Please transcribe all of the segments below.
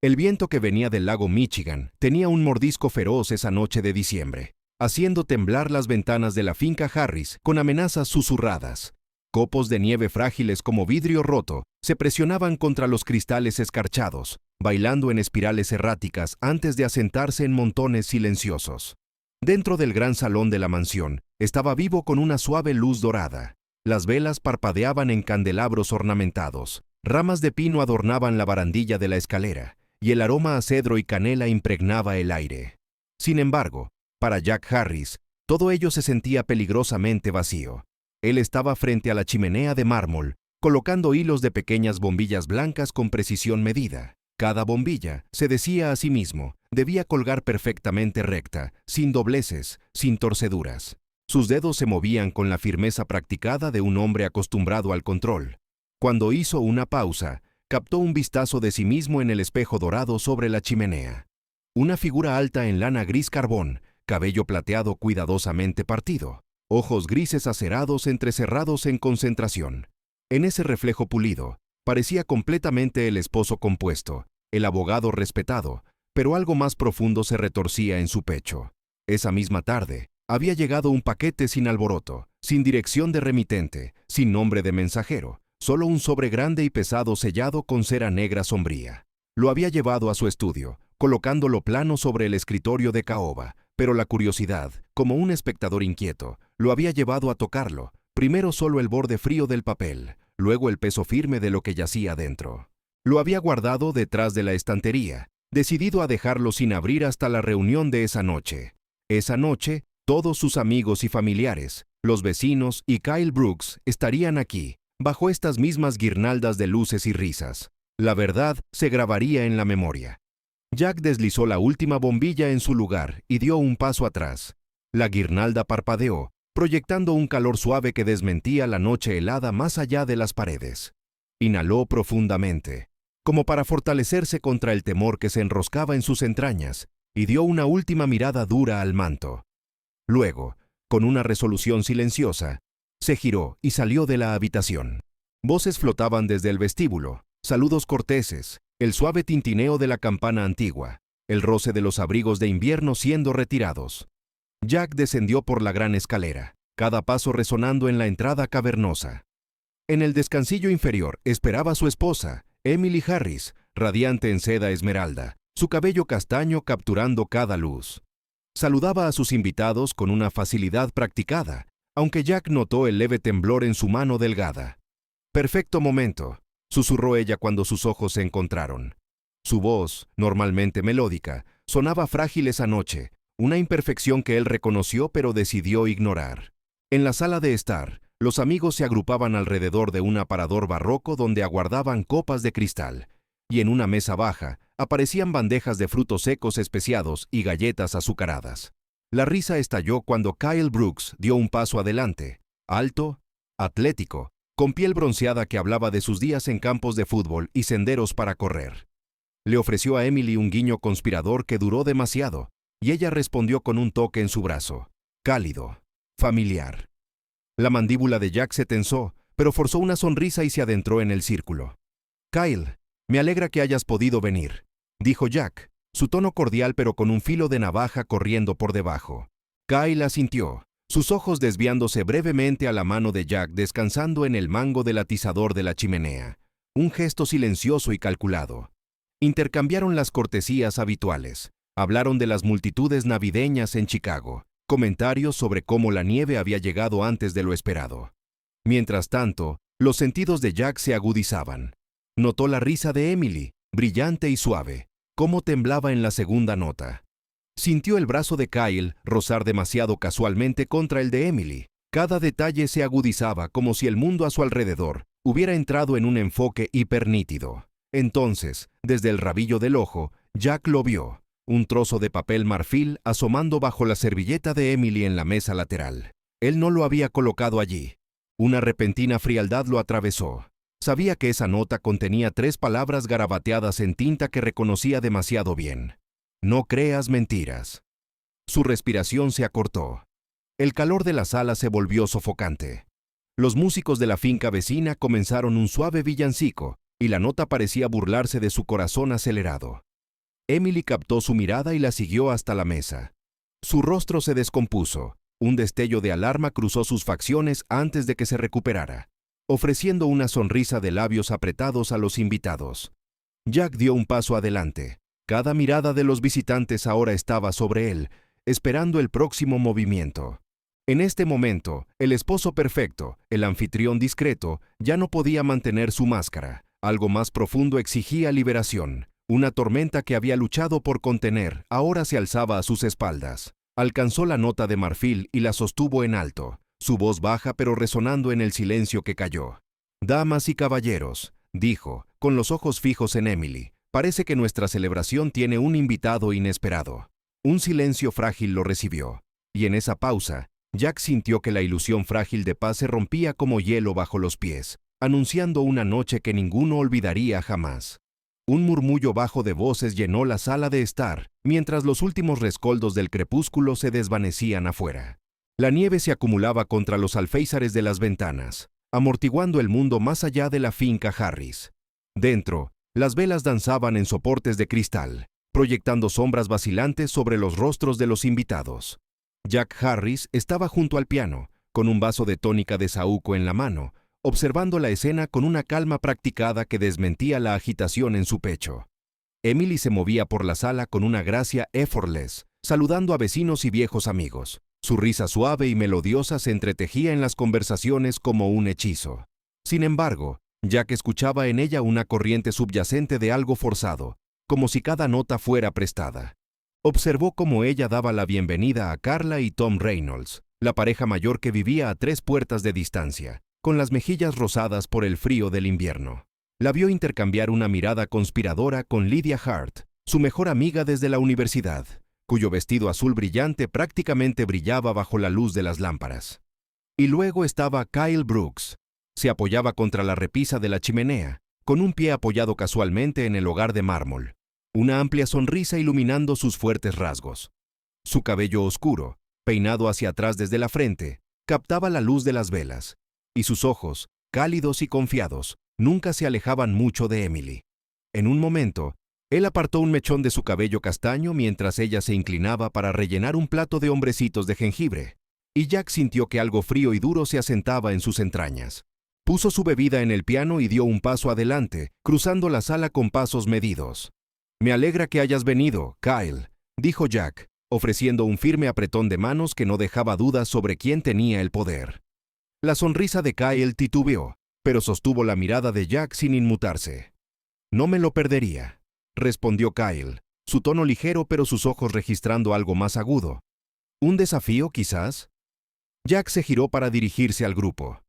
El viento que venía del lago Michigan tenía un mordisco feroz esa noche de diciembre, haciendo temblar las ventanas de la finca Harris con amenazas susurradas. Copos de nieve frágiles como vidrio roto se presionaban contra los cristales escarchados, bailando en espirales erráticas antes de asentarse en montones silenciosos. Dentro del gran salón de la mansión estaba vivo con una suave luz dorada. Las velas parpadeaban en candelabros ornamentados, ramas de pino adornaban la barandilla de la escalera, y el aroma a cedro y canela impregnaba el aire. Sin embargo, para Jack Harris, todo ello se sentía peligrosamente vacío. Él estaba frente a la chimenea de mármol, colocando hilos de pequeñas bombillas blancas con precisión medida. Cada bombilla, se decía a sí mismo, debía colgar perfectamente recta, sin dobleces, sin torceduras. Sus dedos se movían con la firmeza practicada de un hombre acostumbrado al control. Cuando hizo una pausa, captó un vistazo de sí mismo en el espejo dorado sobre la chimenea. Una figura alta en lana gris carbón, cabello plateado cuidadosamente partido, ojos grises acerados entrecerrados en concentración. En ese reflejo pulido, parecía completamente el esposo compuesto, el abogado respetado, pero algo más profundo se retorcía en su pecho. Esa misma tarde, había llegado un paquete sin alboroto, sin dirección de remitente, sin nombre de mensajero, solo un sobre grande y pesado sellado con cera negra sombría. Lo había llevado a su estudio, colocándolo plano sobre el escritorio de caoba, pero la curiosidad, como un espectador inquieto, lo había llevado a tocarlo, primero solo el borde frío del papel, luego el peso firme de lo que yacía dentro. Lo había guardado detrás de la estantería, decidido a dejarlo sin abrir hasta la reunión de esa noche. Esa noche, todos sus amigos y familiares, los vecinos y Kyle Brooks estarían aquí, bajo estas mismas guirnaldas de luces y risas. La verdad se grabaría en la memoria. Jack deslizó la última bombilla en su lugar y dio un paso atrás. La guirnalda parpadeó, proyectando un calor suave que desmentía la noche helada más allá de las paredes. Inhaló profundamente, como para fortalecerse contra el temor que se enroscaba en sus entrañas, y dio una última mirada dura al manto. Luego, con una resolución silenciosa, se giró y salió de la habitación. Voces flotaban desde el vestíbulo, saludos corteses, el suave tintineo de la campana antigua, el roce de los abrigos de invierno siendo retirados. Jack descendió por la gran escalera, cada paso resonando en la entrada cavernosa. En el descansillo inferior esperaba su esposa, Emily Harris, radiante en seda esmeralda, su cabello castaño capturando cada luz. Saludaba a sus invitados con una facilidad practicada, aunque Jack notó el leve temblor en su mano delgada. «Perfecto momento», susurró ella cuando sus ojos se encontraron. Su voz, normalmente melódica, sonaba frágil esa noche, una imperfección que él reconoció pero decidió ignorar. En la sala de estar, los amigos se agrupaban alrededor de un aparador barroco donde aguardaban copas de cristal, y en una mesa baja aparecían bandejas de frutos secos especiados y galletas azucaradas. La risa estalló cuando Kyle Brooks dio un paso adelante, alto, atlético, con piel bronceada que hablaba de sus días en campos de fútbol y senderos para correr. Le ofreció a Emily un guiño conspirador que duró demasiado, y ella respondió con un toque en su brazo, cálido, familiar. La mandíbula de Jack se tensó, pero forzó una sonrisa y se adentró en el círculo. «Kyle, me alegra que hayas podido venir», dijo Jack, su tono cordial pero con un filo de navaja corriendo por debajo. Kyle asintió, sus ojos desviándose brevemente a la mano de Jack descansando en el mango del atizador de la chimenea, un gesto silencioso y calculado. Intercambiaron las cortesías habituales, hablaron de las multitudes navideñas en Chicago, comentarios sobre cómo la nieve había llegado antes de lo esperado. Mientras tanto, los sentidos de Jack se agudizaban. Notó la risa de Emily, brillante y suave, cómo temblaba en la segunda nota. Sintió el brazo de Kyle rozar demasiado casualmente contra el de Emily. Cada detalle se agudizaba como si el mundo a su alrededor hubiera entrado en un enfoque hipernítido. Entonces, desde el rabillo del ojo, Jack lo vio, un trozo de papel marfil asomando bajo la servilleta de Emily en la mesa lateral. Él no lo había colocado allí. Una repentina frialdad lo atravesó. Sabía que esa nota contenía 3 palabras garabateadas en tinta que reconocía demasiado bien. No creas mentiras. Su respiración se acortó. El calor de la sala se volvió sofocante. Los músicos de la finca vecina comenzaron un suave villancico, y la nota parecía burlarse de su corazón acelerado. Emily captó su mirada y la siguió hasta la mesa. Su rostro se descompuso. Un destello de alarma cruzó sus facciones antes de que se recuperara, ofreciendo una sonrisa de labios apretados a los invitados. Jack dio un paso adelante. Cada mirada de los visitantes ahora estaba sobre él, esperando el próximo movimiento. En este momento, el esposo perfecto, el anfitrión discreto, ya no podía mantener su máscara. Algo más profundo exigía liberación. Una tormenta que había luchado por contener, ahora se alzaba a sus espaldas. Alcanzó la nota de marfil y la sostuvo en alto, su voz baja pero resonando en el silencio que cayó. «Damas y caballeros», dijo, con los ojos fijos en Emily, «parece que nuestra celebración tiene un invitado inesperado». Un silencio frágil lo recibió, y en esa pausa, Jack sintió que la ilusión frágil de paz se rompía como hielo bajo los pies, anunciando una noche que ninguno olvidaría jamás. Un murmullo bajo de voces llenó la sala de estar, mientras los últimos rescoldos del crepúsculo se desvanecían afuera. La nieve se acumulaba contra los alféizares de las ventanas, amortiguando el mundo más allá de la finca Harris. Dentro, las velas danzaban en soportes de cristal, proyectando sombras vacilantes sobre los rostros de los invitados. Jack Harris estaba junto al piano, con un vaso de tónica de saúco en la mano, observando la escena con una calma practicada que desmentía la agitación en su pecho. Emily se movía por la sala con una gracia effortless, saludando a vecinos y viejos amigos. Su risa suave y melodiosa se entretejía en las conversaciones como un hechizo. Sin embargo, Jack escuchaba en ella una corriente subyacente de algo forzado, como si cada nota fuera prestada. Observó cómo ella daba la bienvenida a Carla y Tom Reynolds, la pareja mayor que vivía a 3 puertas de distancia, con las mejillas rosadas por el frío del invierno. La vio intercambiar una mirada conspiradora con Lydia Hart, su mejor amiga desde la universidad, cuyo vestido azul brillante prácticamente brillaba bajo la luz de las lámparas. Y luego estaba Kyle Brooks. Se apoyaba contra la repisa de la chimenea, con un pie apoyado casualmente en el hogar de mármol, una amplia sonrisa iluminando sus fuertes rasgos. Su cabello oscuro, peinado hacia atrás desde la frente, captaba la luz de las velas, y sus ojos, cálidos y confiados, nunca se alejaban mucho de Emily. En un momento, él apartó un mechón de su cabello castaño mientras ella se inclinaba para rellenar un plato de hombrecitos de jengibre, y Jack sintió que algo frío y duro se asentaba en sus entrañas. Puso su bebida en el piano y dio un paso adelante, cruzando la sala con pasos medidos. «Me alegra que hayas venido, Kyle», dijo Jack, ofreciendo un firme apretón de manos que no dejaba dudas sobre quién tenía el poder. La sonrisa de Kyle titubeó, pero sostuvo la mirada de Jack sin inmutarse. «No me lo perdería», respondió Kyle, su tono ligero pero sus ojos registrando algo más agudo. «¿Un desafío, quizás?» Jack se giró para dirigirse al grupo.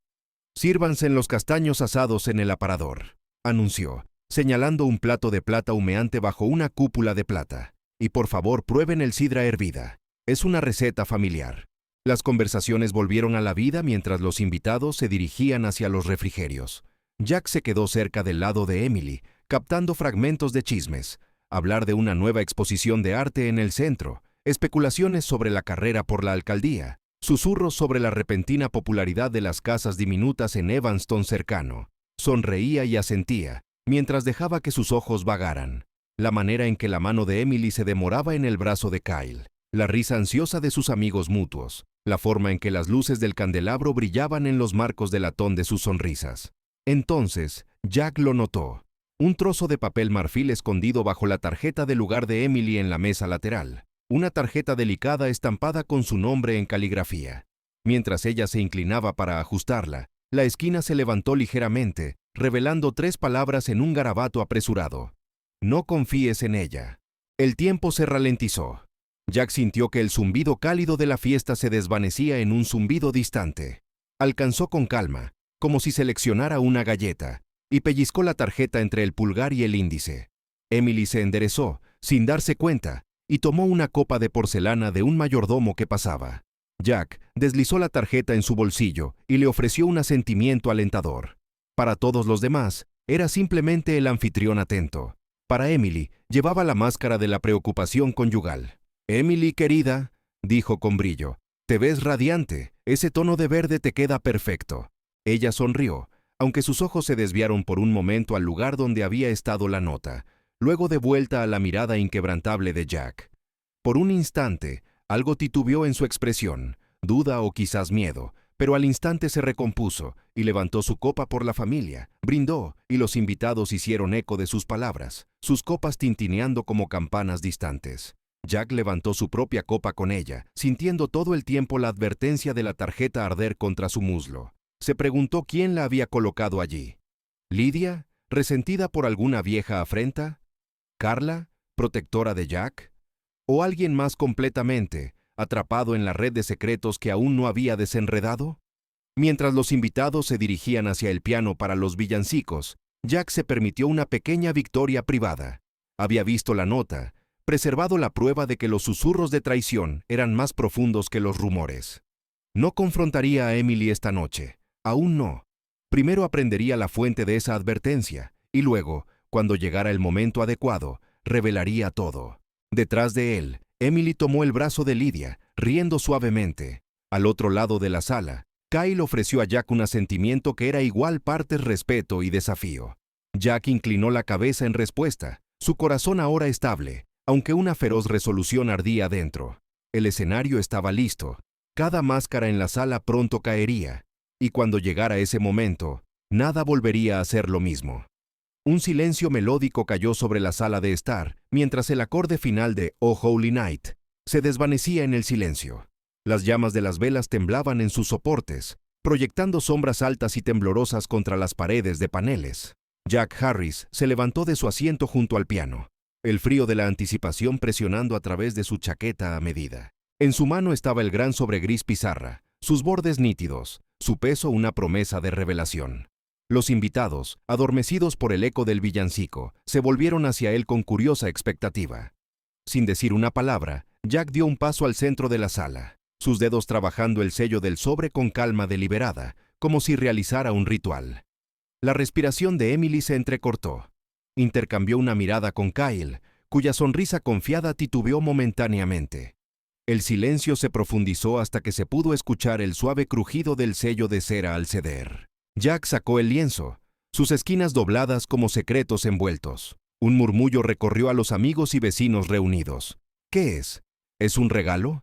«Sírvanse en los castaños asados en el aparador», anunció, señalando un plato de plata humeante bajo una cúpula de plata. «Y por favor prueben el sidra hervida. Es una receta familiar». Las conversaciones volvieron a la vida mientras los invitados se dirigían hacia los refrigerios. Jack se quedó cerca del lado de Emily, captando fragmentos de chismes, hablar de una nueva exposición de arte en el centro, especulaciones sobre la carrera por la alcaldía, susurros sobre la repentina popularidad de las casas diminutas en Evanston cercano. Sonreía y asentía, mientras dejaba que sus ojos vagaran. La manera en que la mano de Emily se demoraba en el brazo de Kyle, la risa ansiosa de sus amigos mutuos, la forma en que las luces del candelabro brillaban en los marcos de latón de sus sonrisas. Entonces, Jack lo notó. Un trozo de papel marfil escondido bajo la tarjeta del lugar de Emily en la mesa lateral. Una tarjeta delicada estampada con su nombre en caligrafía. Mientras ella se inclinaba para ajustarla, la esquina se levantó ligeramente, revelando 3 palabras en un garabato apresurado. «No confíes en ella». El tiempo se ralentizó. Jack sintió que el zumbido cálido de la fiesta se desvanecía en un zumbido distante. Alcanzó con calma, como si seleccionara una galleta, y pellizcó la tarjeta entre el pulgar y el índice. Emily se enderezó, sin darse cuenta, y tomó una copa de porcelana de un mayordomo que pasaba. Jack deslizó la tarjeta en su bolsillo y le ofreció un asentimiento alentador. Para todos los demás, era simplemente el anfitrión atento. Para Emily, llevaba la máscara de la preocupación conyugal. «Emily, querida», dijo con brillo, «te ves radiante, ese tono de verde te queda perfecto». Ella sonrió, aunque sus ojos se desviaron por un momento al lugar donde había estado la nota. luego de vuelta a la mirada inquebrantable de Jack. Por un instante, algo titubeó en su expresión, duda o quizás miedo, pero al instante se recompuso y levantó su copa por la familia, brindó, y los invitados hicieron eco de sus palabras, sus copas tintineando como campanas distantes. Jack levantó su propia copa con ella, sintiendo todo el tiempo la advertencia de la tarjeta arder contra su muslo. Se preguntó quién la había colocado allí. ¿Lidia, resentida por alguna vieja afrenta? ¿Carla, protectora de Jack? ¿O alguien más completamente atrapado en la red de secretos que aún no había desenredado? Mientras los invitados se dirigían hacia el piano para los villancicos, Jack se permitió una pequeña victoria privada. Había visto la nota, preservado la prueba de que los susurros de traición eran más profundos que los rumores. No confrontaría a Emily esta noche, aún no. Primero aprendería la fuente de esa advertencia, y luego, cuando llegara el momento adecuado, revelaría todo. Detrás de él, Emily tomó el brazo de Lidia, riendo suavemente. Al otro lado de la sala, Kyle ofreció a Jack un asentimiento que era igual partes respeto y desafío. Jack inclinó la cabeza en respuesta, su corazón ahora estable, aunque una feroz resolución ardía dentro. El escenario estaba listo. Cada máscara en la sala pronto caería, y cuando llegara ese momento, nada volvería a ser lo mismo. Un silencio melódico cayó sobre la sala de estar, mientras el acorde final de Oh Holy Night se desvanecía en el silencio. Las llamas de las velas temblaban en sus soportes, proyectando sombras altas y temblorosas contra las paredes de paneles. Jack Harris se levantó de su asiento junto al piano, el frío de la anticipación presionando a través de su chaqueta a medida. En su mano estaba el gran sobregris pizarra, sus bordes nítidos, su peso una promesa de revelación. Los invitados, adormecidos por el eco del villancico, se volvieron hacia él con curiosa expectativa. Sin decir una palabra, Jack dio un paso al centro de la sala, sus dedos trabajando el sello del sobre con calma deliberada, como si realizara un ritual. La respiración de Emily se entrecortó. Intercambió una mirada con Kyle, cuya sonrisa confiada titubeó momentáneamente. El silencio se profundizó hasta que se pudo escuchar el suave crujido del sello de cera al ceder. Jack sacó el lienzo, sus esquinas dobladas como secretos envueltos. Un murmullo recorrió a los amigos y vecinos reunidos. ¿Qué es? ¿Es un regalo?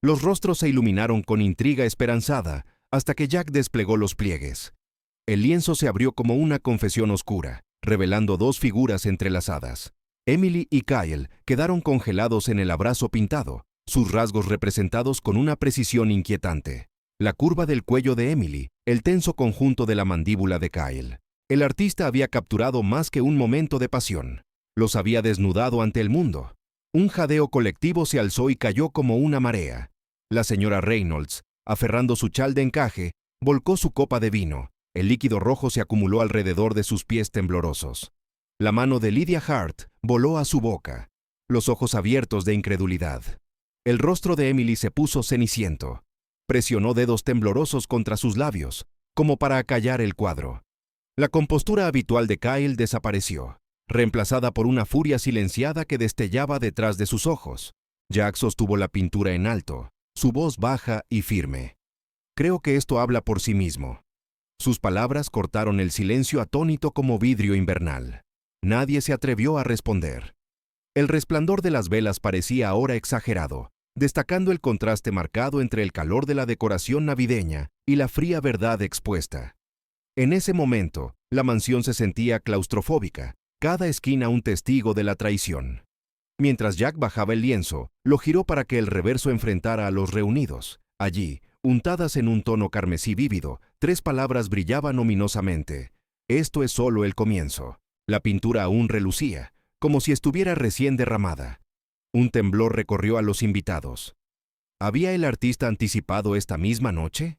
Los rostros se iluminaron con intriga esperanzada hasta que Jack desplegó los pliegues. El lienzo se abrió como una confesión oscura, revelando dos figuras entrelazadas. Emily y Kyle quedaron congelados en el abrazo pintado, sus rasgos representados con una precisión inquietante. La curva del cuello de Emily, el tenso conjunto de la mandíbula de Kyle. El artista había capturado más que un momento de pasión. Los había desnudado ante el mundo. Un jadeo colectivo se alzó y cayó como una marea. La señora Reynolds, aferrando su chal de encaje, volcó su copa de vino. El líquido rojo se acumuló alrededor de sus pies temblorosos. La mano de Lydia Hart voló a su boca, los ojos abiertos de incredulidad. El rostro de Emily se puso ceniciento. Presionó dedos temblorosos contra sus labios, como para acallar el cuadro. La compostura habitual de Kyle desapareció, reemplazada por una furia silenciada que destellaba detrás de sus ojos. Jack sostuvo la pintura en alto, su voz baja y firme. Creo que esto habla por sí mismo. Sus palabras cortaron el silencio atónito como vidrio invernal. Nadie se atrevió a responder. El resplandor de las velas parecía ahora exagerado, destacando el contraste marcado entre el calor de la decoración navideña y la fría verdad expuesta. En ese momento, la mansión se sentía claustrofóbica, cada esquina un testigo de la traición. Mientras Jack bajaba el lienzo, lo giró para que el reverso enfrentara a los reunidos. Allí, untadas en un tono carmesí vívido, 3 palabras brillaban ominosamente. Esto es solo el comienzo. La pintura aún relucía, como si estuviera recién derramada. Un temblor recorrió a los invitados. ¿Había el artista anticipado esta misma noche?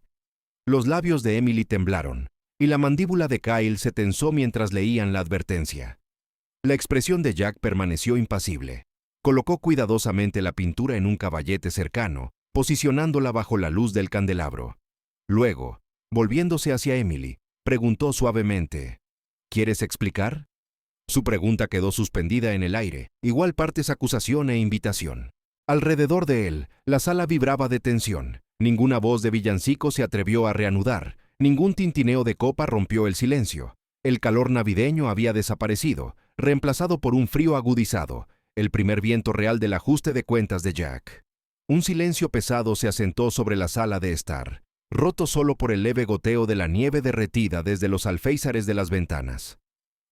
Los labios de Emily temblaron, y la mandíbula de Kyle se tensó mientras leían la advertencia. La expresión de Jack permaneció impasible. Colocó cuidadosamente la pintura en un caballete cercano, posicionándola bajo la luz del candelabro. Luego, volviéndose hacia Emily, preguntó suavemente, ¿quieres explicar? Su pregunta quedó suspendida en el aire, igual partes acusación e invitación. Alrededor de él, la sala vibraba de tensión. Ninguna voz de villancico se atrevió a reanudar, ningún tintineo de copa rompió el silencio. El calor navideño había desaparecido, reemplazado por un frío agudizado, el primer viento real del ajuste de cuentas de Jack. Un silencio pesado se asentó sobre la sala de estar, roto solo por el leve goteo de la nieve derretida desde los alféizares de las ventanas.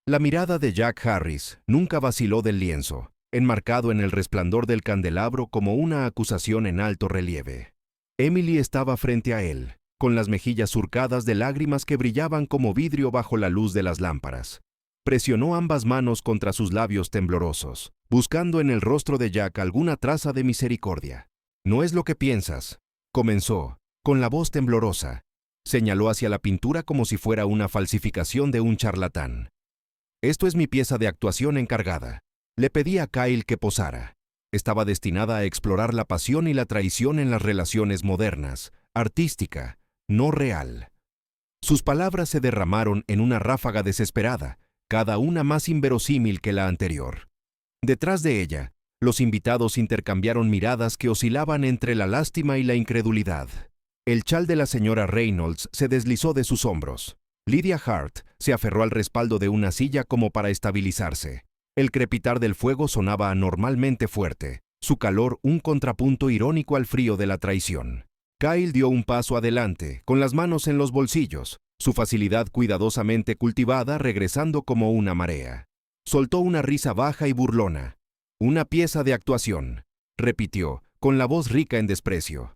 La mirada de Jack Harris nunca vaciló del lienzo, enmarcado en el resplandor del candelabro como una acusación en alto relieve. Emily estaba frente a él, con las mejillas surcadas de lágrimas que brillaban como vidrio bajo la luz de las lámparas. Presionó ambas manos contra sus labios temblorosos, buscando en el rostro de Jack alguna traza de misericordia. «No es lo que piensas», comenzó, con la voz temblorosa. Señaló hacia la pintura como si fuera una falsificación de un charlatán. «Esto es mi pieza de actuación encargada. Le pedí a Kyle que posara. Estaba destinada a explorar la pasión y la traición en las relaciones modernas, artística, no real». Sus palabras se derramaron en una ráfaga desesperada, cada una más inverosímil que la anterior. Detrás de ella, los invitados intercambiaron miradas que oscilaban entre la lástima y la incredulidad. El chal de la señora Reynolds se deslizó de sus hombros. Lydia Hart se aferró al respaldo de una silla como para estabilizarse. El crepitar del fuego sonaba anormalmente fuerte, su calor un contrapunto irónico al frío de la traición. Kyle dio un paso adelante, con las manos en los bolsillos, su facilidad cuidadosamente cultivada regresando como una marea. Soltó una risa baja y burlona. «Una pieza de actuación», repitió, con la voz rica en desprecio.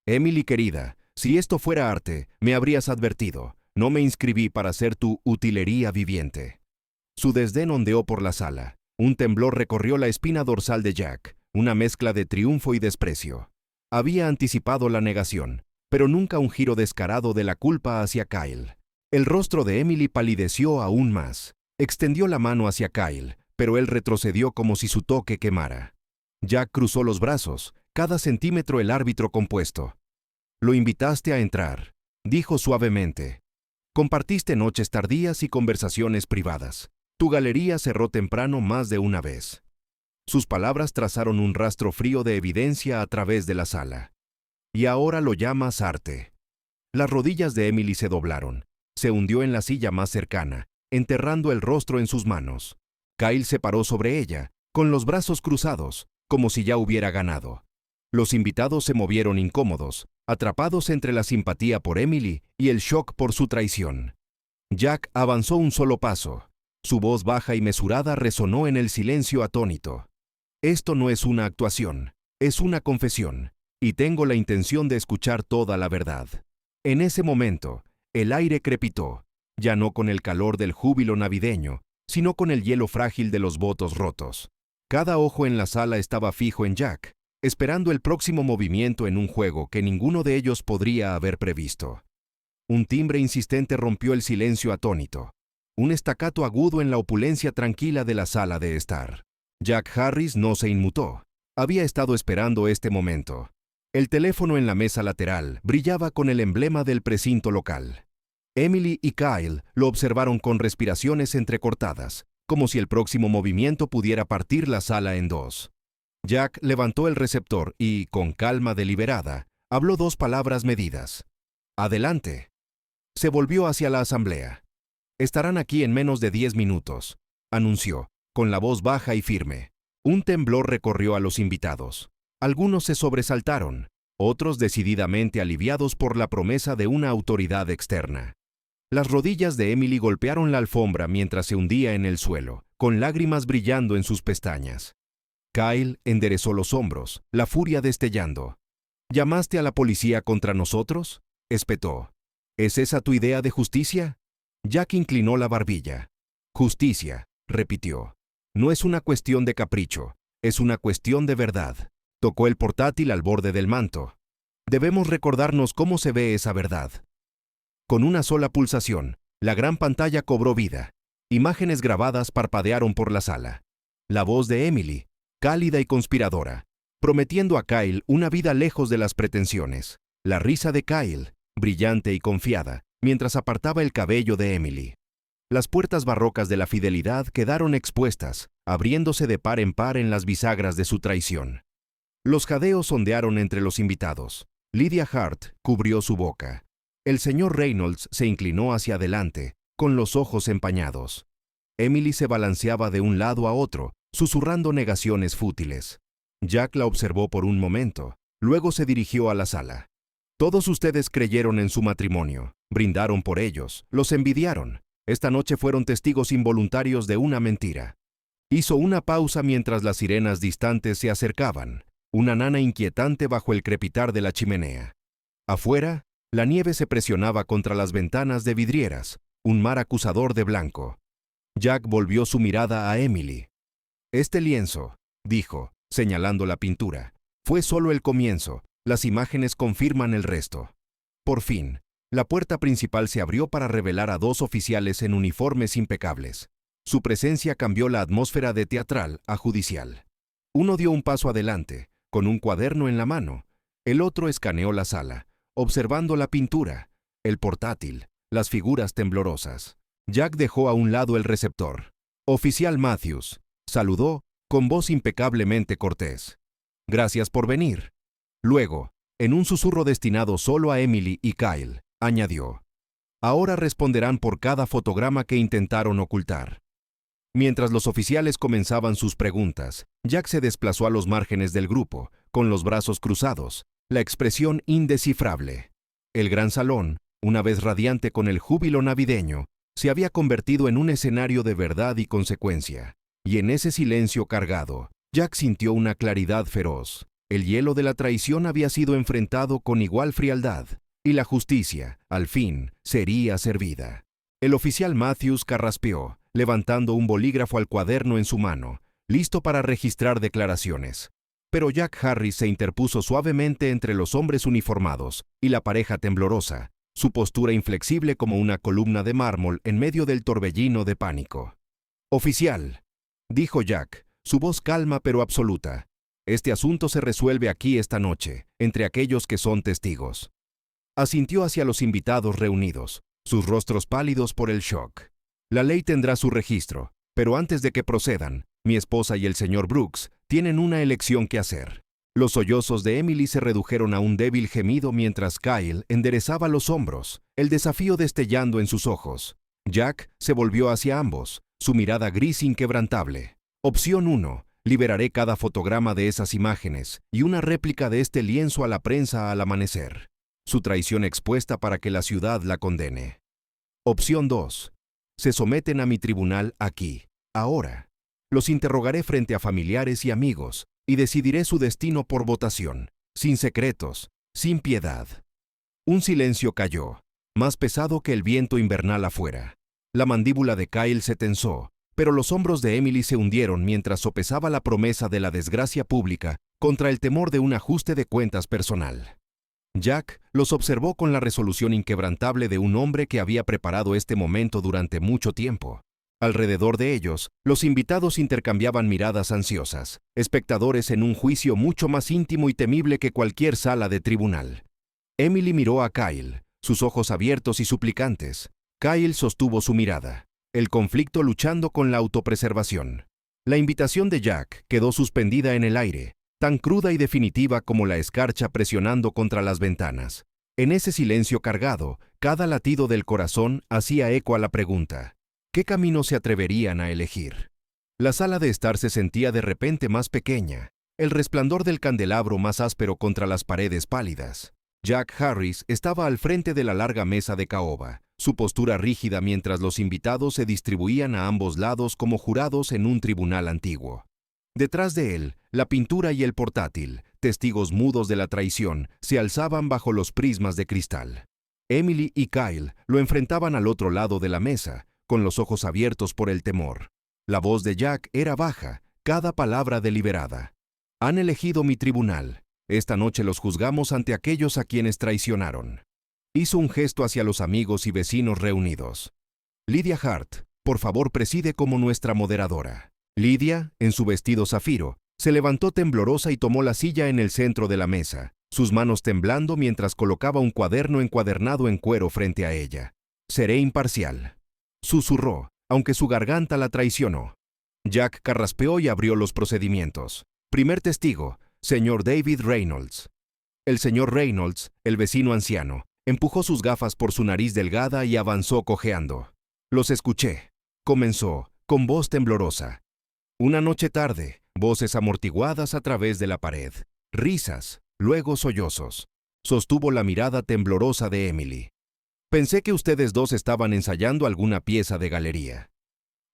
«Emily querida, si esto fuera arte, me habrías advertido. No me inscribí para ser tu utilería viviente». Su desdén ondeó por la sala. Un temblor recorrió la espina dorsal de Jack, una mezcla de triunfo y desprecio. Había anticipado la negación, pero nunca un giro descarado de la culpa hacia Kyle. El rostro de Emily palideció aún más. Extendió la mano hacia Kyle, pero él retrocedió como si su toque quemara. Jack cruzó los brazos, cada centímetro el árbitro compuesto. «Lo invitaste a entrar», dijo suavemente. «Compartiste noches tardías y conversaciones privadas. Tu galería cerró temprano más de una vez». Sus palabras trazaron un rastro frío de evidencia a través de la sala. «Y ahora lo llamas arte». Las rodillas de Emily se doblaron. Se hundió en la silla más cercana, enterrando el rostro en sus manos. Kyle se paró sobre ella, con los brazos cruzados, como si ya hubiera ganado. Los invitados se movieron incómodos, atrapados entre la simpatía por Emily y el shock por su traición. Jack avanzó un solo paso. Su voz baja y mesurada resonó en el silencio atónito. «Esto no es una actuación, es una confesión, y tengo la intención de escuchar toda la verdad». En ese momento, el aire crepitó, ya no con el calor del júbilo navideño, sino con el hielo frágil de los votos rotos. Cada ojo en la sala estaba fijo en Jack, esperando el próximo movimiento en un juego que ninguno de ellos podría haber previsto. Un timbre insistente rompió el silencio atónito, un estacato agudo en la opulencia tranquila de la sala de estar. Jack Harris no se inmutó. Había estado esperando este momento. El teléfono en la mesa lateral brillaba con el emblema del precinto local. Emily y Kyle lo observaron con respiraciones entrecortadas, como si el próximo movimiento pudiera partir la sala en dos. Jack levantó el receptor y, con calma deliberada, habló dos palabras medidas. «Adelante». Se volvió hacia la asamblea. «Estarán aquí en menos de 10 minutos», anunció, con la voz baja y firme. Un temblor recorrió a los invitados. Algunos se sobresaltaron, otros decididamente aliviados por la promesa de una autoridad externa. Las rodillas de Emily golpearon la alfombra mientras se hundía en el suelo, con lágrimas brillando en sus pestañas. Kyle enderezó los hombros, la furia destellando. «¿Llamaste a la policía contra nosotros?», espetó. «¿Es esa tu idea de justicia?». Jack inclinó la barbilla. «Justicia», repitió. «No es una cuestión de capricho, es una cuestión de verdad». Tocó el portátil al borde del manto. «Debemos recordarnos cómo se ve esa verdad». Con una sola pulsación, la gran pantalla cobró vida. Imágenes grabadas parpadearon por la sala. La voz de Emily, cálida y conspiradora, prometiendo a Kyle una vida lejos de las pretensiones. La risa de Kyle, brillante y confiada, mientras apartaba el cabello de Emily. Las puertas barrocas de la fidelidad quedaron expuestas, abriéndose de par en par en las bisagras de su traición. Los jadeos ondearon entre los invitados. Lydia Hart cubrió su boca. El señor Reynolds se inclinó hacia adelante, con los ojos empañados. Emily se balanceaba de un lado a otro, susurrando negaciones fútiles. Jack la observó por un momento, luego se dirigió a la sala. Todos ustedes creyeron en su matrimonio, brindaron por ellos, los envidiaron. Esta noche fueron testigos involuntarios de una mentira. Hizo una pausa mientras las sirenas distantes se acercaban, una nana inquietante bajo el crepitar de la chimenea. Afuera, la nieve se presionaba contra las ventanas de vidrieras, un mar acusador de blanco. Jack volvió su mirada a Emily. «Este lienzo», dijo, señalando la pintura, «fue solo el comienzo, las imágenes confirman el resto». Por fin, la puerta principal se abrió para revelar a dos oficiales en uniformes impecables. Su presencia cambió la atmósfera de teatral a judicial. Uno dio un paso adelante, con un cuaderno en la mano. El otro escaneó la sala, observando la pintura, el portátil, las figuras temblorosas. Jack dejó a un lado el receptor. «Oficial Matthews», saludó, con voz impecablemente cortés. «Gracias por venir». Luego, en un susurro destinado solo a Emily y Kyle, añadió: «Ahora responderán por cada fotograma que intentaron ocultar». Mientras los oficiales comenzaban sus preguntas, Jack se desplazó a los márgenes del grupo, con los brazos cruzados, la expresión indescifrable. El gran salón, una vez radiante con el júbilo navideño, se había convertido en un escenario de verdad y consecuencia. Y en ese silencio cargado, Jack sintió una claridad feroz. El hielo de la traición había sido enfrentado con igual frialdad, y la justicia, al fin, sería servida. El oficial Matthews carraspeó, levantando un bolígrafo al cuaderno en su mano, listo para registrar declaraciones. Pero Jack Harris se interpuso suavemente entre los hombres uniformados y la pareja temblorosa, su postura inflexible como una columna de mármol en medio del torbellino de pánico. «Oficial», dijo Jack, su voz calma pero absoluta, «este asunto se resuelve aquí esta noche, entre aquellos que son testigos». Asintió hacia los invitados reunidos, sus rostros pálidos por el shock. «La ley tendrá su registro, pero antes de que procedan, mi esposa y el señor Brooks tienen una elección que hacer». Los sollozos de Emily se redujeron a un débil gemido mientras Kyle enderezaba los hombros, el desafío destellando en sus ojos. Jack se volvió hacia ambos, su mirada gris inquebrantable. «Opción 1. Liberaré cada fotograma de esas imágenes y una réplica de este lienzo a la prensa al amanecer. Su traición expuesta para que la ciudad la condene. Opción 2. Se someten a mi tribunal aquí, ahora. Los interrogaré frente a familiares y amigos y decidiré su destino por votación, sin secretos, sin piedad». Un silencio cayó, más pesado que el viento invernal afuera. La mandíbula de Kyle se tensó, pero los hombros de Emily se hundieron mientras sopesaba la promesa de la desgracia pública contra el temor de un ajuste de cuentas personal. Jack los observó con la resolución inquebrantable de un hombre que había preparado este momento durante mucho tiempo. Alrededor de ellos, los invitados intercambiaban miradas ansiosas, espectadores en un juicio mucho más íntimo y temible que cualquier sala de tribunal. Emily miró a Kyle, sus ojos abiertos y suplicantes. Kyle sostuvo su mirada, el conflicto luchando con la autopreservación. La invitación de Jack quedó suspendida en el aire, tan cruda y definitiva como la escarcha presionando contra las ventanas. En ese silencio cargado, cada latido del corazón hacía eco a la pregunta: ¿qué camino se atreverían a elegir? La sala de estar se sentía de repente más pequeña, el resplandor del candelabro más áspero contra las paredes pálidas. Jack Harris estaba al frente de la larga mesa de caoba, su postura rígida mientras los invitados se distribuían a ambos lados como jurados en un tribunal antiguo. Detrás de él, la pintura y el portátil, testigos mudos de la traición, se alzaban bajo los prismas de cristal. Emily y Kyle lo enfrentaban al otro lado de la mesa, con los ojos abiertos por el temor. La voz de Jack era baja, cada palabra deliberada. «Han elegido mi tribunal. Esta noche los juzgamos ante aquellos a quienes traicionaron». Hizo un gesto hacia los amigos y vecinos reunidos. «Lydia Hart, por favor preside como nuestra moderadora». Lydia, en su vestido zafiro, se levantó temblorosa y tomó la silla en el centro de la mesa, sus manos temblando mientras colocaba un cuaderno encuadernado en cuero frente a ella. «Seré imparcial», susurró, aunque su garganta la traicionó. Jack carraspeó y abrió los procedimientos. Primer testigo, señor David Reynolds. El señor Reynolds, el vecino anciano, empujó sus gafas por su nariz delgada y avanzó cojeando. «Los escuché», comenzó, con voz temblorosa. Una noche tarde, voces amortiguadas a través de la pared, risas, luego sollozos. Sostuvo la mirada temblorosa de Emily. Pensé que ustedes dos estaban ensayando alguna pieza de galería.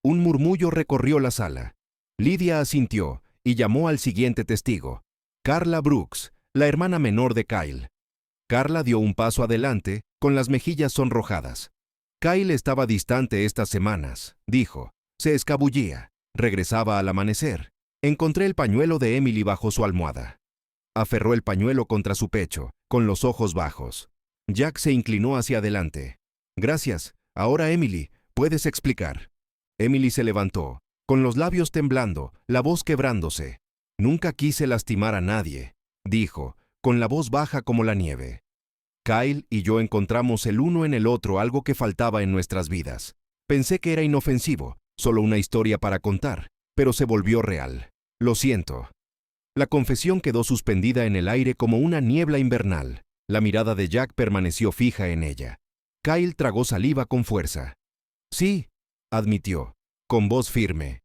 Un murmullo recorrió la sala. Lydia asintió y llamó al siguiente testigo, Carla Brooks, la hermana menor de Kyle. Carla dio un paso adelante, con las mejillas sonrojadas. Kyle estaba distante estas semanas, dijo. Se escabullía. Regresaba al amanecer. Encontré el pañuelo de Emily bajo su almohada. Aferró el pañuelo contra su pecho, con los ojos bajos. Jack se inclinó hacia adelante. Gracias. Ahora, Emily, puedes explicar. Emily se levantó, con los labios temblando, la voz quebrándose. Nunca quise lastimar a nadie, dijo, con la voz baja como la nieve. Kyle y yo encontramos el uno en el otro algo que faltaba en nuestras vidas. Pensé que era inofensivo, solo una historia para contar, pero se volvió real. Lo siento. La confesión quedó suspendida en el aire como una niebla invernal. La mirada de Jack permaneció fija en ella. Kyle tragó saliva con fuerza. Sí, admitió, con voz firme.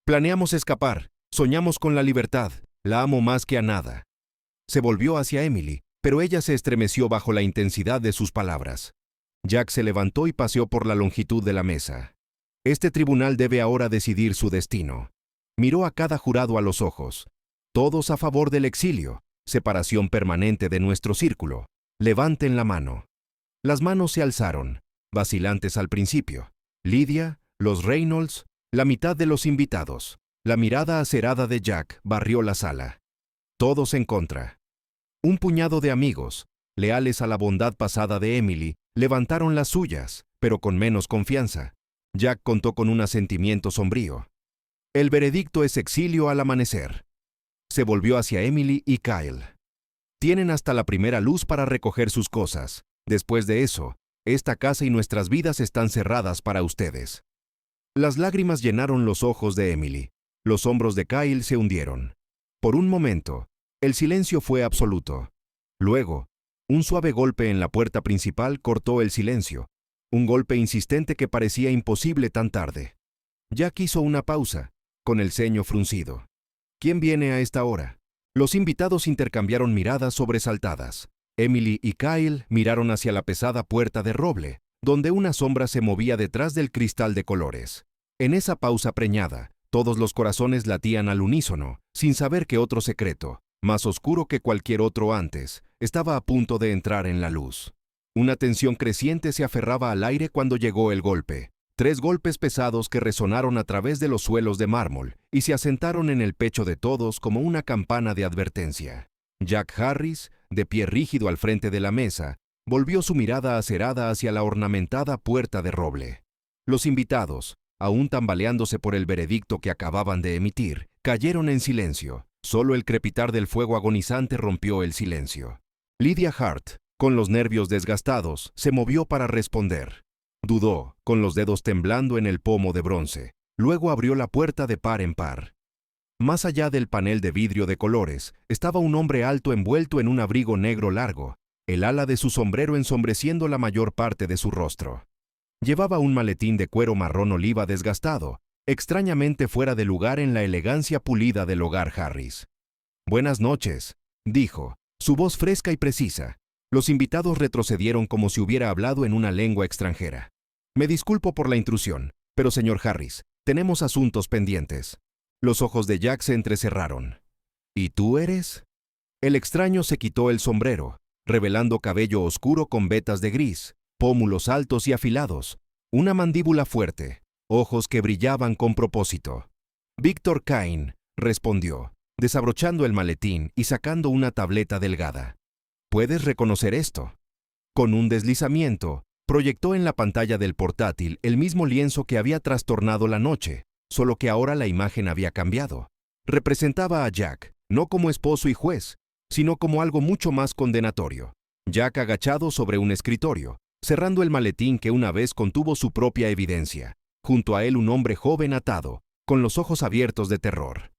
Planeamos escapar, soñamos con la libertad, la amo más que a nada. Se volvió hacia Emily, pero ella se estremeció bajo la intensidad de sus palabras. Jack se levantó y paseó por la longitud de la mesa. Este tribunal debe ahora decidir su destino. Miró a cada jurado a los ojos. Todos a favor del exilio, separación permanente de nuestro círculo. Levanten la mano. Las manos se alzaron, vacilantes al principio. Lydia, los Reynolds, la mitad de los invitados. La mirada acerada de Jack barrió la sala. Todos en contra. Un puñado de amigos, leales a la bondad pasada de Emily, levantaron las suyas, pero con menos confianza. Jack contó con un asentimiento sombrío. El veredicto es exilio al amanecer. Se volvió hacia Emily y Kyle. Tienen hasta la primera luz para recoger sus cosas. Después de eso, esta casa y nuestras vidas están cerradas para ustedes. Las lágrimas llenaron los ojos de Emily. Los hombros de Kyle se hundieron. Por un momento, el silencio fue absoluto. Luego, un suave golpe en la puerta principal cortó el silencio. Un golpe insistente que parecía imposible tan tarde. Jack hizo una pausa, con el ceño fruncido. ¿Quién viene a esta hora? Los invitados intercambiaron miradas sobresaltadas. Emily y Kyle miraron hacia la pesada puerta de roble, donde una sombra se movía detrás del cristal de colores. En esa pausa preñada, todos los corazones latían al unísono, sin saber que otro secreto, más oscuro que cualquier otro antes, estaba a punto de entrar en la luz. Una tensión creciente se aferraba al aire cuando llegó el golpe. 3 golpes pesados que resonaron a través de los suelos de mármol y se asentaron en el pecho de todos como una campana de advertencia. Jack Harris, de pie rígido al frente de la mesa, volvió su mirada acerada hacia la ornamentada puerta de roble. Los invitados, aún tambaleándose por el veredicto que acababan de emitir, cayeron en silencio. Solo el crepitar del fuego agonizante rompió el silencio. Lydia Hart, con los nervios desgastados, se movió para responder. Dudó, con los dedos temblando en el pomo de bronce. Luego abrió la puerta de par en par. Más allá del panel de vidrio de colores, estaba un hombre alto envuelto en un abrigo negro largo, el ala de su sombrero ensombreciendo la mayor parte de su rostro. Llevaba un maletín de cuero marrón oliva desgastado, extrañamente fuera de lugar en la elegancia pulida del hogar Harris. «Buenas noches», dijo, su voz fresca y precisa. Los invitados retrocedieron como si hubiera hablado en una lengua extranjera. «Me disculpo por la intrusión, pero señor Harris, tenemos asuntos pendientes». Los ojos de Jack se entrecerraron. «¿Y tú eres?» El extraño se quitó el sombrero, revelando cabello oscuro con vetas de gris, pómulos altos y afilados, una mandíbula fuerte, ojos que brillaban con propósito. «Víctor Kane», respondió, desabrochando el maletín y sacando una tableta delgada. «¿Puedes reconocer esto?» Con un deslizamiento, proyectó en la pantalla del portátil el mismo lienzo que había trastornado la noche, solo que ahora la imagen había cambiado. Representaba a Jack, no como esposo y juez, sino como algo mucho más condenatorio. Jack agachado sobre un escritorio, cerrando el maletín que una vez contuvo su propia evidencia. Junto a él un hombre joven atado, con los ojos abiertos de terror.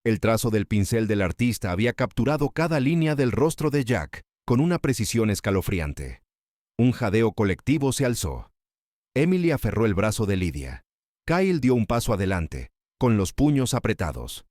El trazo del pincel del artista había capturado cada línea del rostro de Jack con una precisión escalofriante. Un jadeo colectivo se alzó. Emily aferró el brazo de Lydia. Kyle dio un paso adelante, con los puños apretados.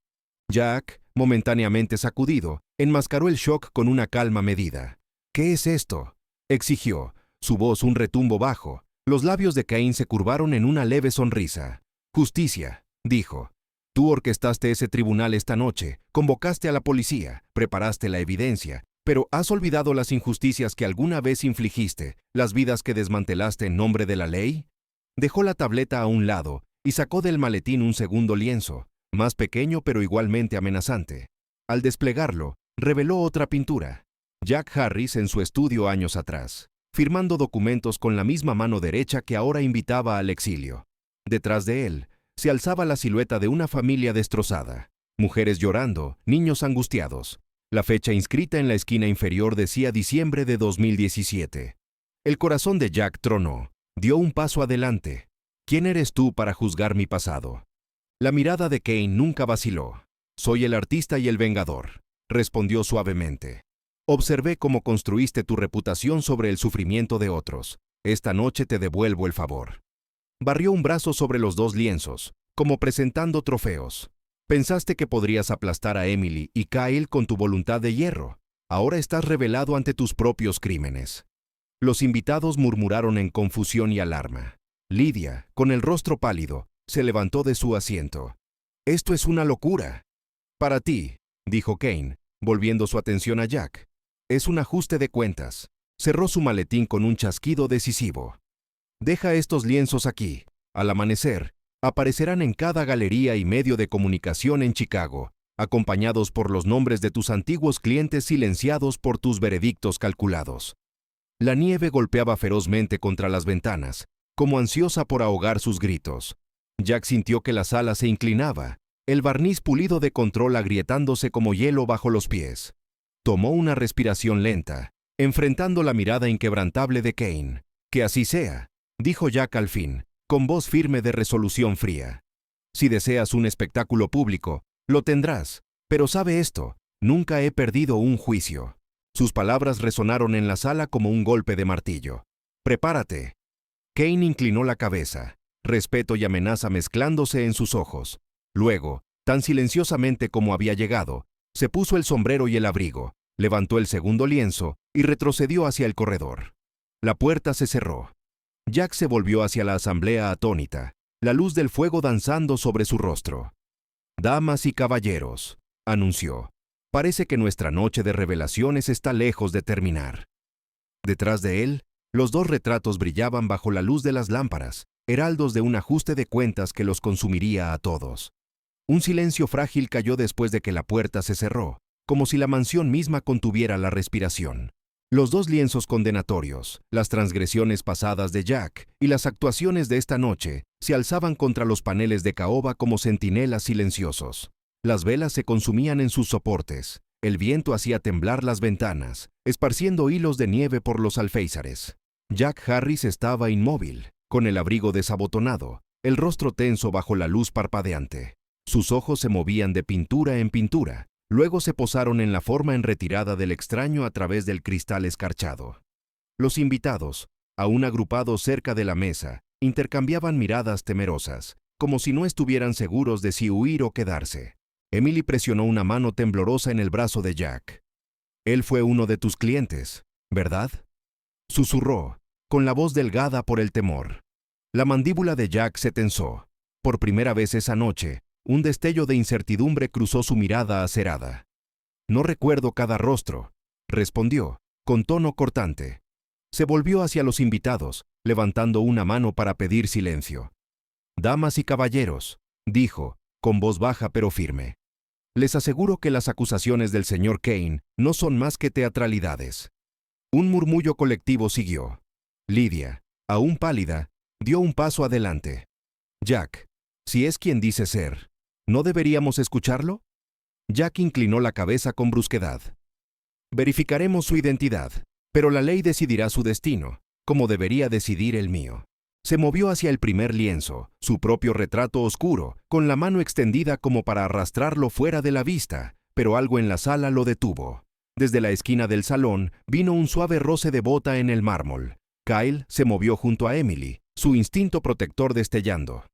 Jack, momentáneamente sacudido, enmascaró el shock con una calma medida. «¿Qué es esto?», exigió, su voz un retumbo bajo. Los labios de Kane se curvaron en una leve sonrisa. «Justicia», dijo. «Tú orquestaste ese tribunal esta noche, convocaste a la policía, preparaste la evidencia, pero ¿has olvidado las injusticias que alguna vez infligiste, las vidas que desmantelaste en nombre de la ley?». Dejó la tableta a un lado y sacó del maletín un segundo lienzo, más pequeño pero igualmente amenazante. Al desplegarlo, reveló otra pintura. Jack Harris en su estudio años atrás, firmando documentos con la misma mano derecha que ahora invitaba al exilio. Detrás de él, se alzaba la silueta de una familia destrozada. Mujeres llorando, niños angustiados. La fecha inscrita en la esquina inferior decía diciembre de 2017. El corazón de Jack tronó. Dio un paso adelante. «¿Quién eres tú para juzgar mi pasado?». La mirada de Kane nunca vaciló. «Soy el artista y el vengador», respondió suavemente. «Observé cómo construiste tu reputación sobre el sufrimiento de otros. Esta noche te devuelvo el favor». Barrió un brazo sobre los dos lienzos, como presentando trofeos. «Pensaste que podrías aplastar a Emily y Kyle con tu voluntad de hierro. Ahora estás revelado ante tus propios crímenes». Los invitados murmuraron en confusión y alarma. Lydia, con el rostro pálido, se levantó de su asiento. «Esto es una locura». «Para ti», dijo Kane, volviendo su atención a Jack. «Es un ajuste de cuentas». Cerró su maletín con un chasquido decisivo. «Deja estos lienzos aquí. Al amanecer, aparecerán en cada galería y medio de comunicación en Chicago, acompañados por los nombres de tus antiguos clientes silenciados por tus veredictos calculados». La nieve golpeaba ferozmente contra las ventanas, como ansiosa por ahogar sus gritos. Jack sintió que la sala se inclinaba, el barniz pulido de control agrietándose como hielo bajo los pies. Tomó una respiración lenta, enfrentando la mirada inquebrantable de Kane. «Que así sea», dijo Jack al fin, con voz firme de resolución fría. «Si deseas un espectáculo público, lo tendrás, pero sabe esto, nunca he perdido un juicio». Sus palabras resonaron en la sala como un golpe de martillo. «Prepárate». Kane inclinó la cabeza, respeto y amenaza mezclándose en sus ojos. Luego, tan silenciosamente como había llegado, se puso el sombrero y el abrigo, levantó el segundo lienzo y retrocedió hacia el corredor. La puerta se cerró. Jack se volvió hacia la asamblea atónita, la luz del fuego danzando sobre su rostro. «Damas y caballeros», anunció. «Parece que nuestra noche de revelaciones está lejos de terminar». Detrás de él, los dos retratos brillaban bajo la luz de las lámparas, heraldos de un ajuste de cuentas que los consumiría a todos. Un silencio frágil cayó después de que la puerta se cerró, como si la mansión misma contuviera la respiración. Los dos lienzos condenatorios, las transgresiones pasadas de Jack y las actuaciones de esta noche, se alzaban contra los paneles de caoba como centinelas silenciosos. Las velas se consumían en sus soportes. El viento hacía temblar las ventanas, esparciendo hilos de nieve por los alféizares. Jack Harris estaba inmóvil, con el abrigo desabotonado, el rostro tenso bajo la luz parpadeante. Sus ojos se movían de pintura en pintura, luego se posaron en la forma en retirada del extraño a través del cristal escarchado. Los invitados, aún agrupados cerca de la mesa, intercambiaban miradas temerosas, como si no estuvieran seguros de si huir o quedarse. Emily presionó una mano temblorosa en el brazo de Jack. «Él fue uno de tus clientes, ¿verdad?», susurró, con la voz delgada por el temor. La mandíbula de Jack se tensó. Por primera vez esa noche, un destello de incertidumbre cruzó su mirada acerada. «No recuerdo cada rostro», respondió, con tono cortante. Se volvió hacia los invitados, levantando una mano para pedir silencio. «Damas y caballeros», dijo, con voz baja pero firme. «Les aseguro que las acusaciones del señor Kane no son más que teatralidades». Un murmullo colectivo siguió. Lydia, aún pálida, dio un paso adelante. «Jack, si es quien dice ser, ¿no deberíamos escucharlo?». Jack inclinó la cabeza con brusquedad. «Verificaremos su identidad, pero la ley decidirá su destino, como debería decidir el mío». Se movió hacia el primer lienzo, su propio retrato oscuro, con la mano extendida como para arrastrarlo fuera de la vista, pero algo en la sala lo detuvo. Desde la esquina del salón vino un suave roce de bota en el mármol. Kyle se movió junto a Emily, su instinto protector destellando.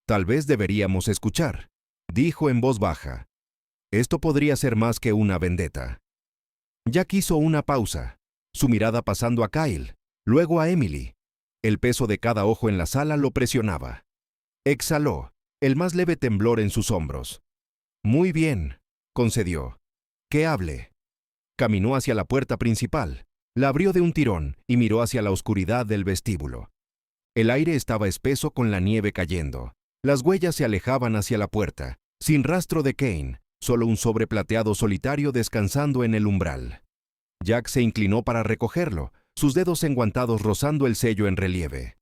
Tal vez deberíamos escuchar, dijo en voz baja. Esto podría ser más que una vendetta. Jack hizo una pausa, su mirada pasando a Kyle, luego a Emily. El peso de cada ojo en la sala lo presionaba. Exhaló, el más leve temblor en sus hombros. Muy bien, concedió. Que hable. Caminó hacia la puerta principal, la abrió de un tirón y miró hacia la oscuridad del vestíbulo. El aire estaba espeso con la nieve cayendo. Las huellas se alejaban hacia la puerta, sin rastro de Kane, solo un sobre plateado solitario descansando en el umbral. Jack se inclinó para recogerlo, sus dedos enguantados rozando el sello en relieve.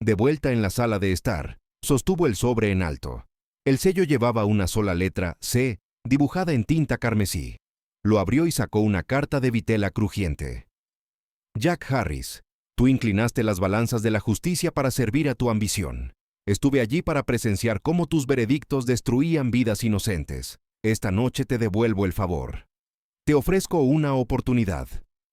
De vuelta en la sala de estar, sostuvo el sobre en alto. El sello llevaba una sola letra, C, dibujada en tinta carmesí. Lo abrió y sacó una carta de vitela crujiente. Jack Harris, tú inclinaste las balanzas de la justicia para servir a tu ambición. Estuve allí para presenciar cómo tus veredictos destruían vidas inocentes. Esta noche te devuelvo el favor. Te ofrezco una oportunidad.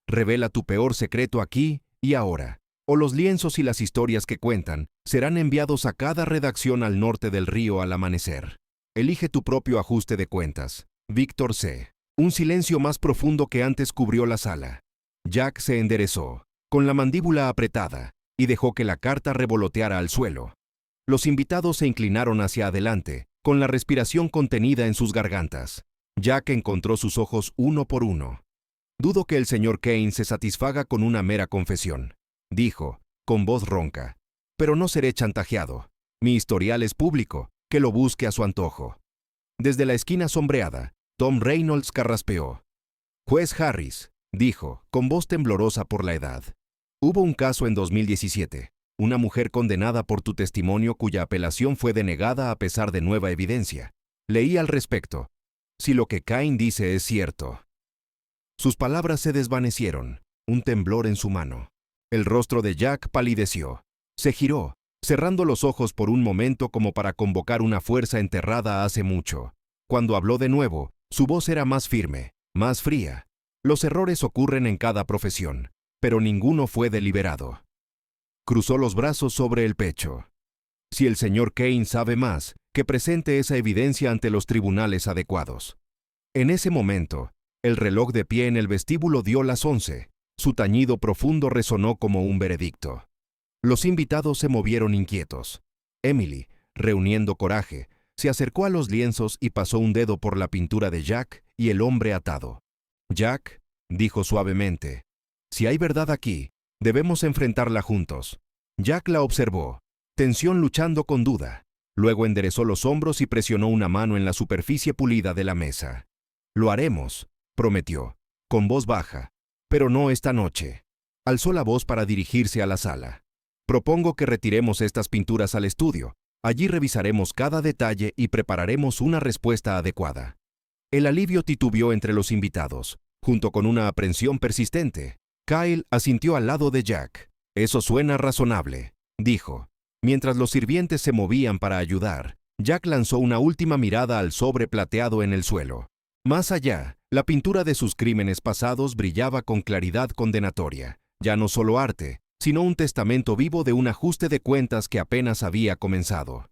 Revela tu peor secreto aquí y ahora, o los lienzos y las historias que cuentan serán enviados a cada redacción al norte del río al amanecer. Elige tu propio ajuste de cuentas. Víctor C. Un silencio más profundo que antes cubrió la sala. Jack se enderezó, con la mandíbula apretada, y dejó que la carta revoloteara al suelo. Los invitados se inclinaron hacia adelante, con la respiración contenida en sus gargantas. Jack encontró sus ojos uno por uno. Dudo que el señor Kane se satisfaga con una mera confesión, dijo, con voz ronca. Pero no seré chantajeado. Mi historial es público, que lo busque a su antojo. Desde la esquina sombreada, Tom Reynolds carraspeó. Juez Harris, dijo, con voz temblorosa por la edad. Hubo un caso en 2017. Una mujer condenada por tu testimonio cuya apelación fue denegada a pesar de nueva evidencia. Leí al respecto. Si lo que Kane dice es cierto. Sus palabras se desvanecieron, un temblor en su mano. El rostro de Jack palideció. Se giró, cerrando los ojos por un momento como para convocar una fuerza enterrada hace mucho. Cuando habló de nuevo, su voz era más firme, más fría. Los errores ocurren en cada profesión, pero ninguno fue deliberado. Cruzó los brazos sobre el pecho. Si el señor Kane sabe más, que presente esa evidencia ante los tribunales adecuados. En ese momento, el reloj de pie en el vestíbulo dio las 11. Su tañido profundo resonó como un veredicto. Los invitados se movieron inquietos. Emily, reuniendo coraje, se acercó a los lienzos y pasó un dedo por la pintura de Jack y el hombre atado. Jack, dijo suavemente, si hay verdad aquí, debemos enfrentarla juntos. Jack la observó, tensión luchando con duda. Luego enderezó los hombros y presionó una mano en la superficie pulida de la mesa. Lo haremos, prometió, con voz baja, pero no esta noche. Alzó la voz para dirigirse a la sala. Propongo que retiremos estas pinturas al estudio. Allí revisaremos cada detalle y prepararemos una respuesta adecuada. El alivio titubeó entre los invitados, junto con una aprensión persistente. Kyle asintió al lado de Jack. Eso suena razonable, dijo. Mientras los sirvientes se movían para ayudar, Jack lanzó una última mirada al sobre plateado en el suelo. Más allá, la pintura de sus crímenes pasados brillaba con claridad condenatoria. Ya no solo arte, sino un testamento vivo de un ajuste de cuentas que apenas había comenzado.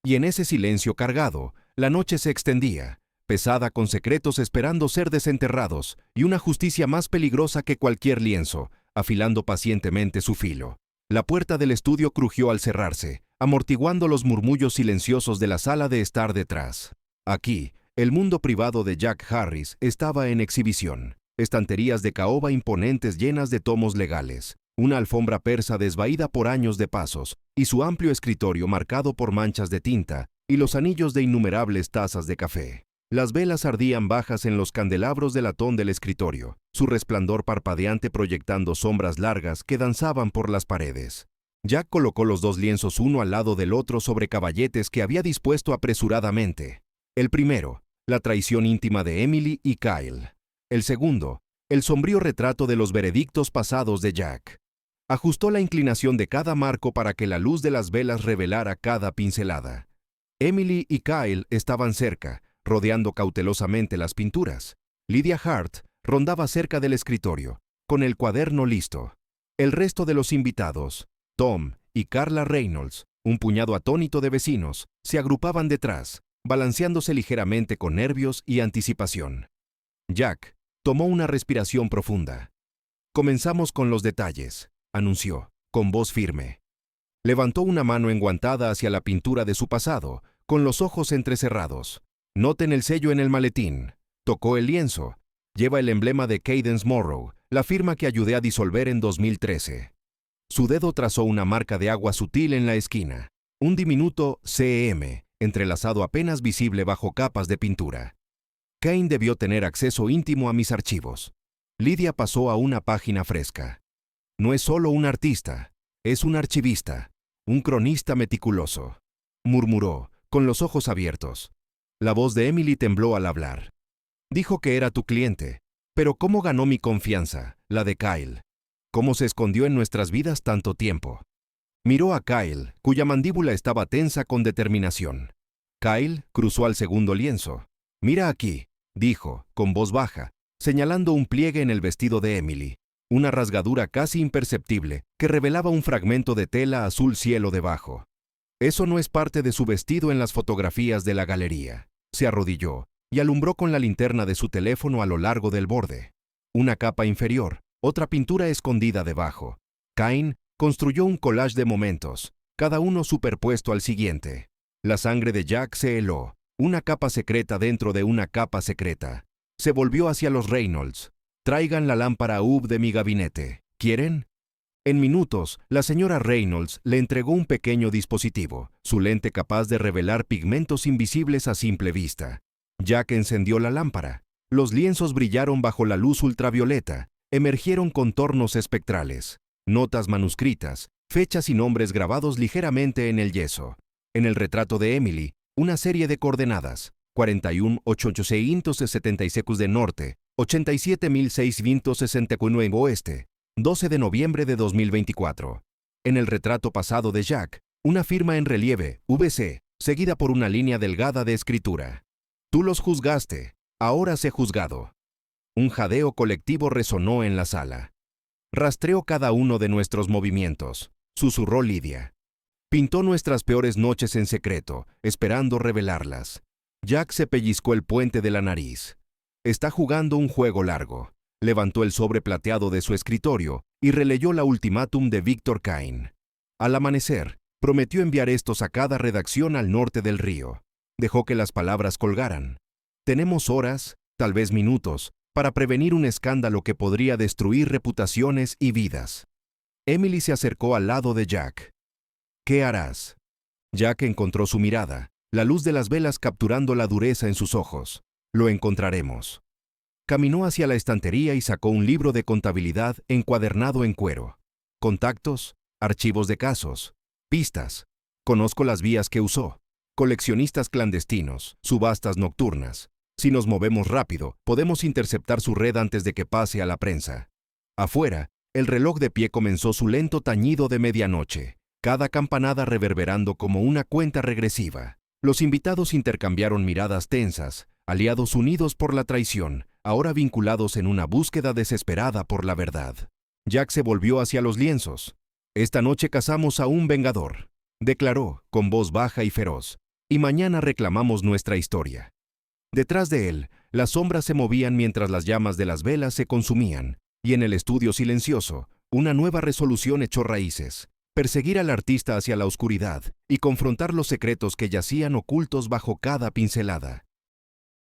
Y en ese silencio cargado, la noche se extendía, pesada con secretos esperando ser desenterrados y una justicia más peligrosa que cualquier lienzo, afilando pacientemente su filo. La puerta del estudio crujió al cerrarse, amortiguando los murmullos silenciosos de la sala de estar detrás. Aquí, el mundo privado de Jack Harris estaba en exhibición. Estanterías de caoba imponentes llenas de tomos legales, una alfombra persa desvaída por años de pasos, y su amplio escritorio marcado por manchas de tinta y los anillos de innumerables tazas de café. Las velas ardían bajas en los candelabros de latón del escritorio, su resplandor parpadeante proyectando sombras largas que danzaban por las paredes. Jack colocó los dos lienzos uno al lado del otro sobre caballetes que había dispuesto apresuradamente. El primero, la traición íntima de Emily y Kyle. El segundo, el sombrío retrato de los veredictos pasados de Jack. Ajustó la inclinación de cada marco para que la luz de las velas revelara cada pincelada. Emily y Kyle estaban cerca, rodeando cautelosamente las pinturas. Lydia Hart rondaba cerca del escritorio, con el cuaderno listo. El resto de los invitados, Tom y Carla Reynolds, Un puñado atónito de vecinos se agrupaban detrás, balanceándose ligeramente con nervios y anticipación. Jack tomó una respiración profunda. «Comenzamos con los detalles», anunció, con voz firme. Levantó una mano enguantada hacia la pintura de su pasado, con los ojos entrecerrados. «Noten el sello en el maletín». Tocó el lienzo. Lleva el emblema de Cadence Morrow, la firma que ayudé a disolver en 2013. Su dedo trazó una marca de agua sutil en la esquina, un diminuto CM, entrelazado apenas visible bajo capas de pintura. Kane debió tener acceso íntimo a mis archivos. Lydia pasó a una página fresca. «No es solo un artista, es un archivista, un cronista meticuloso», murmuró, con los ojos abiertos. La voz de Emily tembló al hablar. «Dijo que era tu cliente, pero ¿cómo ganó mi confianza, la de Kyle? ¿Cómo se escondió en nuestras vidas tanto tiempo?» Miró a Kyle, cuya mandíbula estaba tensa con determinación. Kyle cruzó al segundo lienzo. «Mira aquí», dijo, con voz baja, señalando un pliegue en el vestido de Emily, una rasgadura casi imperceptible que revelaba un fragmento de tela azul cielo debajo. «Eso no es parte de su vestido en las fotografías de la galería». Se arrodilló y alumbró con la linterna de su teléfono a lo largo del borde. Una capa inferior, otra pintura escondida debajo. Kane construyó un collage de momentos, cada uno superpuesto al siguiente. La sangre de Jack se heló, una capa secreta dentro de una capa secreta. Se volvió hacia los Reynolds. «Traigan la lámpara UV de mi gabinete. ¿Quieren?» En minutos, la señora Reynolds le entregó un pequeño dispositivo, su lente capaz de revelar pigmentos invisibles a simple vista. Jack encendió la lámpara. Los lienzos brillaron bajo la luz ultravioleta. Emergieron contornos espectrales, notas manuscritas, fechas y nombres grabados ligeramente en el yeso. En el retrato de Emily, una serie de coordenadas: 41.876 de norte, 87.669 oeste, 12 de noviembre de 2024. En el retrato pasado de Jack, una firma en relieve, VC, seguida por una línea delgada de escritura. «Tú los juzgaste, ahora sé juzgado». Un jadeo colectivo resonó en la sala. «Rastreó cada uno de nuestros movimientos», susurró Lydia. «Pintó nuestras peores noches en secreto, esperando revelarlas». Jack se pellizcó el puente de la nariz. «Está jugando un juego largo». Levantó el sobre plateado de su escritorio y releyó la ultimátum de Victor Kane. Al amanecer, prometió enviar estos a cada redacción al norte del río. Dejó que las palabras colgaran. «Tenemos horas, tal vez minutos, para prevenir un escándalo que podría destruir reputaciones y vidas». Emily se acercó al lado de Jack. «¿Qué harás?» Jack encontró su mirada, la luz de las velas capturando la dureza en sus ojos. «Lo encontraremos». Caminó hacia la estantería y sacó un libro de contabilidad encuadernado en cuero. «Contactos, archivos de casos, pistas. Conozco las vías que usó. Coleccionistas clandestinos, subastas nocturnas. Si nos movemos rápido, podemos interceptar su red antes de que pase a la prensa». Afuera, el reloj de pie comenzó su lento tañido de medianoche, cada campanada reverberando como una cuenta regresiva. Los invitados intercambiaron miradas tensas, aliados unidos por la traición, ahora vinculados en una búsqueda desesperada por la verdad. Jack se volvió hacia los lienzos. «Esta noche cazamos a un vengador», declaró, con voz baja y feroz, «y mañana reclamamos nuestra historia». Detrás de él, las sombras se movían mientras las llamas de las velas se consumían, y en el estudio silencioso, una nueva resolución echó raíces: perseguir al artista hacia la oscuridad y confrontar los secretos que yacían ocultos bajo cada pincelada.